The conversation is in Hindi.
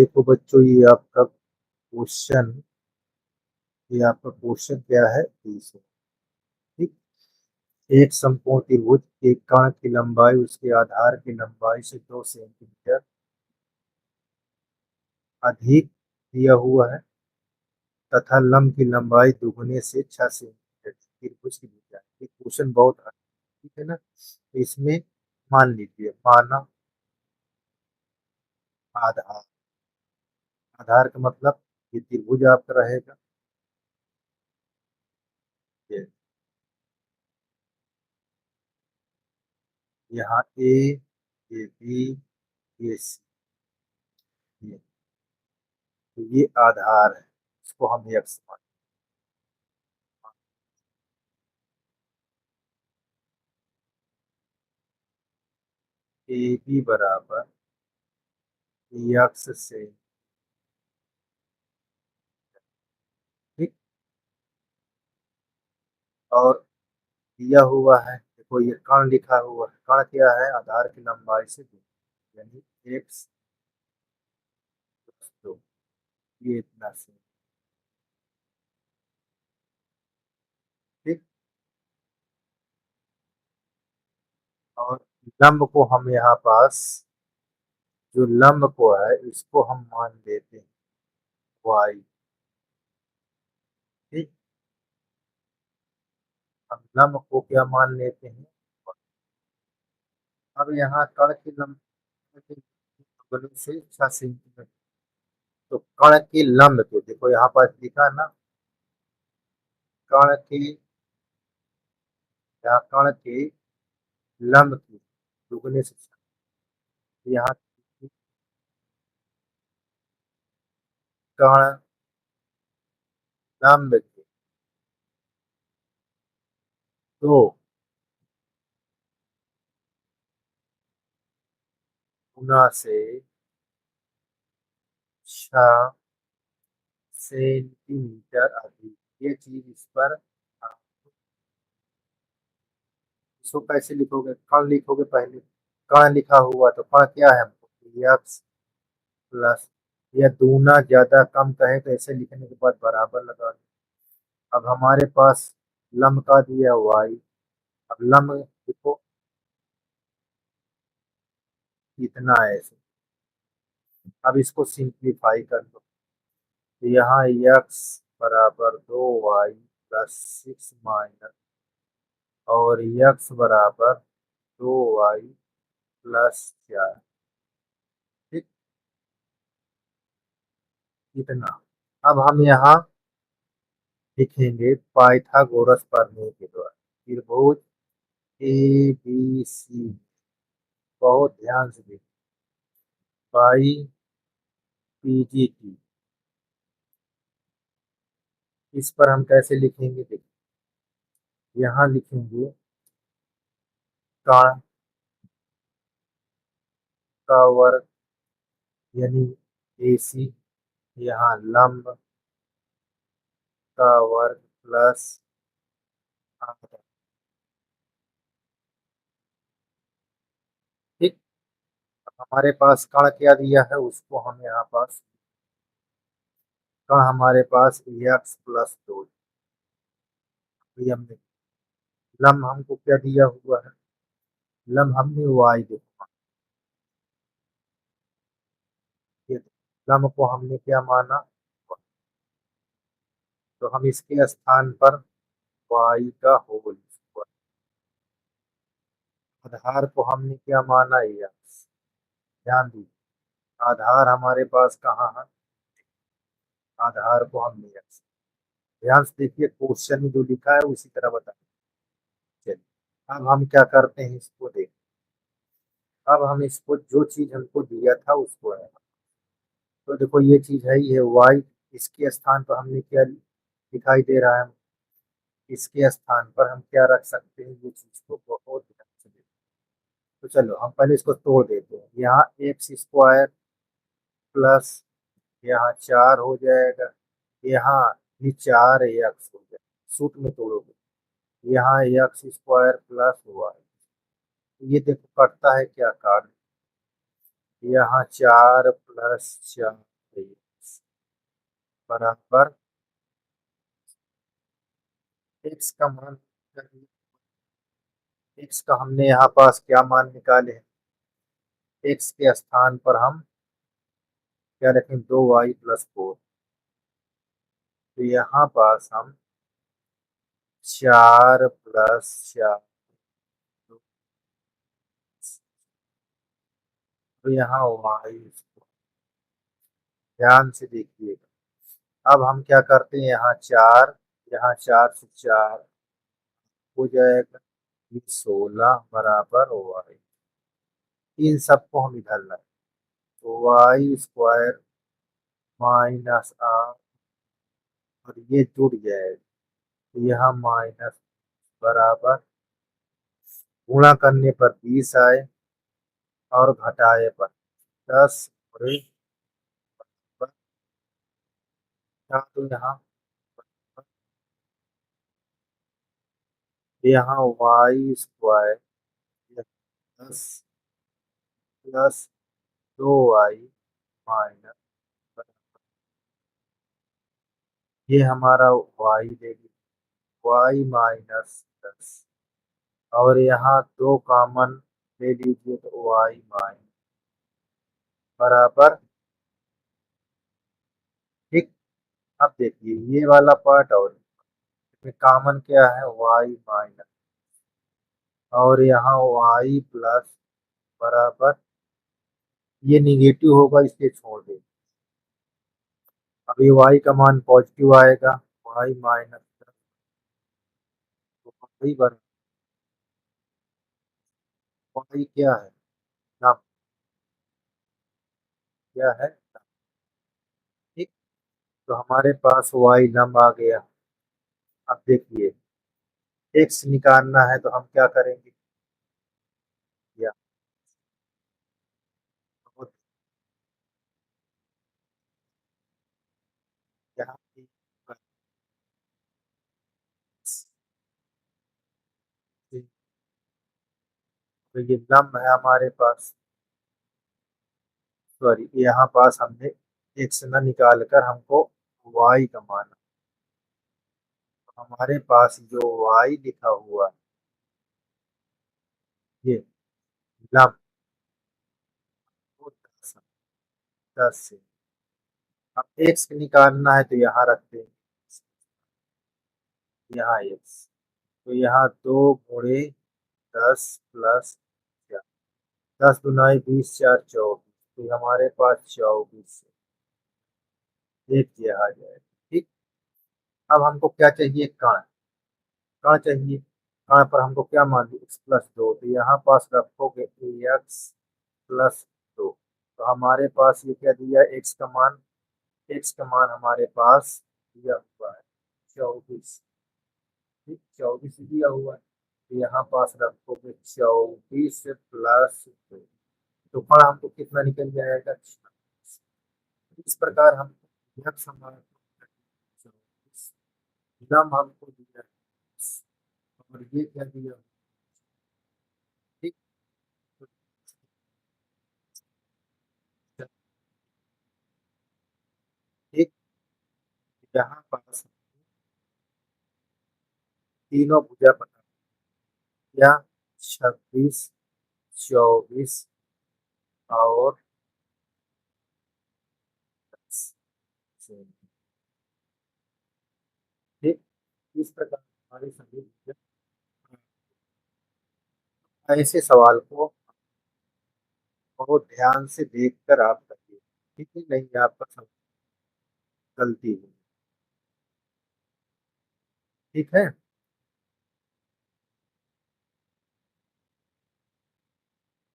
देखो बच्चों, ये आपका क्वेश्चन क्या है 30। ठीक। एक समकोण त्रिभुज के कर्ण की लंबाई उसके आधार की लंबाई से 2 सेंटीमीटर अधिक दिया हुआ है तथा लंब की लंबाई दुगने से 6 सेंटीमीटर। त्रिभुज की भुजा। ये क्वेश्चन बहुत अच्छा है, ठीक है ना। तो इसमें मान लीजिए, माना आधार। आधार का मतलब ये त्रिभुज आपका रहेगा। ये यहाँ ए, ये बी, ये सी, ये तो ये आधार है। इसको हम एक्स मान। ए बी बराबर एक्स से। ठीक। और दिया हुआ है, देखो ये कर्ण लिखा हुआ है। कर्ण क्या है? आधार की लंबाई से दो, यानी एक्स प्लस दो। ये इतना से। ठीक। और लंब को हम यहाँ पास, जो लंब को है इसको हम मान देते हैं वाई। ठीक। हम लंब को क्या मान लेते हैं? अब यहाँ कर्ण की लंबाई से 6 सेंटीमीटर। तो कर्ण की लंब के देखो यहाँ पर लिखा ना, कर्ण की, यहाँ कर्ण की लंब की दुगने से यहाँ कर्ण लंब के दो गुना से 6 सेंटीमीटर अधिक। ये चीज इस पर आप इसको कैसे लिखोगे? कर्ण लिखोगे पहले। कर्ण लिखा हुआ तो कर्ण क्या है हमको? एक्स प्लस, या दूना ज्यादा कम कहे तो ऐसे लिखने के बाद बराबर लगा दो। अब हमारे पास लंब का दिया वाई। अब लंब देखो इतना है ऐसे। अब इसको सिंप्लीफाई कर दो। तो यहाँ एक्स बराबर 2 वाई प्लस 6 माइनस, और एक्स बराबर 2 वाई प्लस 4। ठीक। इतना। अब हम यहाँ लिखेंगे पाइथागोरस प्रमेय के द्वारा त्रिभुज ए बी सी। बहुत ध्यान से देखिए। पाई पी जी टी। इस पर हम कैसे लिखेंगे? देखिए यहाँ लिखेंगे कर्ण का वर्ग, यानी ए सी। यहाँ लंब का वर्ग प्लस आधा। ठीक। हमारे पास कर्ण क्या दिया है उसको हम यहाँ पास, कर्ण हमारे पास एक्स प्लस दो। ये हमने, लम्ब हमको क्या दिया हुआ है? लम्ब हमने वाई देखा। ये लम्ब को हमने क्या माना? तो हम इसके स्थान पर वाई का होल स्क्वायर। आधार को हमने क्या माना? एक्स। ध्यान दीजिए, आधार हमारे पास कहाँ है? आधार को हमने एक्स। ध्यान से देखिए, क्वेश्चन में जो लिखा है उसी तरह बताइए। चलिए अब हम क्या करते हैं, इसको देख। अब हम इसको जो चीज हमको दिया था उसको है, तो देखो ये चीज है, ये वाई। इसके स्थान पर हमने क्या दिखाई दे रहा है? इसके स्थान पर हम क्या रख सकते हैं? ये चीज को बहुत ध्यान से देखो। तो चलो हम पहले इसको तोड़ देते हैं। यहाँ एक्स स्क्वायर प्लस, यहाँ 4 हो जाएगा, यहाँ भी 4 एक्स हो जाएगा। सूत्र में तोड़ोगे, यहाँ एक्स स्क्वायर प्लस वाई। ये देखो कटता है क्या? काट। यहाँ 4 प्लस 4 बराबर एक्स का मान, एक्स का हमने यहाँ पास क्या मान निकाले हैं, एक्स के स्थान पर हम क्या रखें, 2y+4। तो यहाँ पास हम 4+4, तो यहाँ y, ध्यान से देखिएगा। अब हम क्या करते हैं, यहाँ 4, यहाँ 4 से 4 हो जाएगा, ये 16 बराबर y। इन सबको हम इधर लाए तो y² -r, और ये जुड़ जाएगा, तो यहाँ माइनस बराबर, गुणा करने पर 20 आए और घटाए पर 10, और तो यहाँ y², 10+2y माइनस, ये हमारा y ले लीजिए, y-10, और यहाँ 2 कॉमन ले लीजिए तो y- बराबर। ठीक, अब देखिए ये वाला पार्ट और इसमें कॉमन क्या है, y-, और यहाँ y+ बराबर, ये निगेटिव होगा इसलिए छोड़ दें। अभी y का मान पॉजिटिव आएगा, y-, तो y बराबर, y क्या है, नाम क्या है। ठीक, तो हमारे पास y नम आ गया। अब देखिए x निकालना है तो हम क्या करेंगे, या बहुत, यहाँ पे तो ये नम है हमारे पास, सॉरी यहाँ पास हमने एक्स न निकाल कर हमको y का मान, तो हमारे पास जो y लिखा हुआ है ये नम, वो 10 से, अब एक्स निकालना है तो यहाँ रखते हैं, यहाँ एक्स, तो यहाँ 2×10+4, 10×2=20, 4=24, तो हमारे पास 24 एक ये आ जाएगा। ठीक, अब हमको क्या चाहिए, कण, कण चाहिए, कण पर हमको क्या मान दिया, x+2, तो यहाँ पास रखोगे x+2, तो हमारे पास ये क्या दिया, एक्स का मान हमारे पास दिया हुआ है 24। ठीक, 24 दिया हुआ है, तो यहाँ पास रखोगे 24+2, तो पर हमको कितना निकल जाएगा, 26। इस प्रकार हम यह समान 24 नम हमको दिया है, और ये क्या दिया, ठीक, तो एक, यहाँ पास तीनों भुजा पता या 26, 24 और 10, ठीक, इस प्रकार हमारे सभी भुजा, ऐसे सवाल को बहुत ध्यान से देखकर आप करिए, ठीक है, नहीं आपका गलती है। ठीक है।